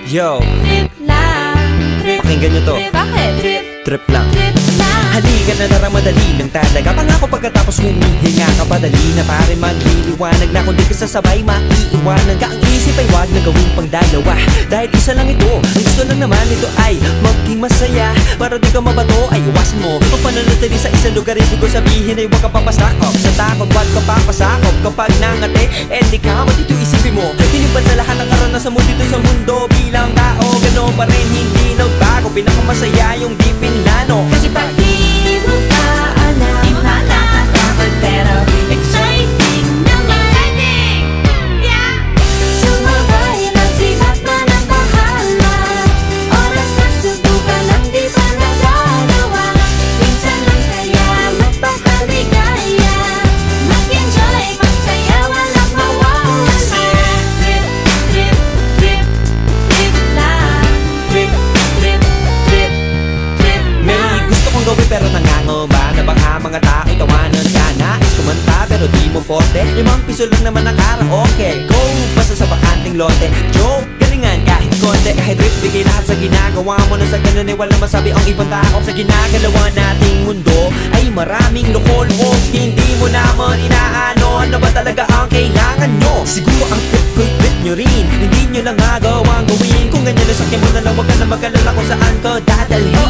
Yo, Trip lang, trip. pakinggan nyo to. Bakit? Trip, Trip lang. trip lang. Halika na tara, madali lang talaga. Pangako pagkatapos humihinga ka padali na pare magliliwanag na kung di ka sasabay maiiwanan ka. Ang isip ay wag na gawing pang dalawa, dahil isa lang ito. Ang gusto lang naman ito ay maging masaya. Para di ka mabato ay iwasan mo ang pananatili sa isang lugar. Ibig ko sabihin ay wag ka papasakop sa takot, wag ka papasakop. Kapag nangate, di ka matito isipin mo. Hinipan sa lahat ng karanasan mo dito sa mundo. Bilang tao, gano'n pa rin hindi nagbago. Pinakamasaya yung di pinlano. Kasi pag di mo pa alam, di mo nakakatakot pero exciting naman. Exciting! Yeah! Sumabay lang si Batman ang bahala. Oras na subukan lang di pa nagagawa. Minsan lang kaya magpakaligaya. Mag-enjoy, magsaya, walang mawawala. Trip, trip, trip, trip lang. Trip, trip, trip, trip May gusto kong gawin pero nangangamba na baka mga tao'y tawanan ka. Nais kumanta pero di mo forte. 5 piso lang naman ang karaoke. Go, basta sa bakanting lote. Joke, galingan kahit konti. Kahit rip, bigay lahat sa ginagawa mo. Na sa ganun ay wala masabi ang ibang tao. Sa ginagalawa nating mundo ay maraming loko-loko. Hindi mo naman inaano, ano ba talaga ang kailangan nyo? Siguro ang trip nyo rin, hindi nyo lang agawang gawin. Kung ganyan na sakyan mo na lang, wag ka na mag-alala kung saan ka dadalhin.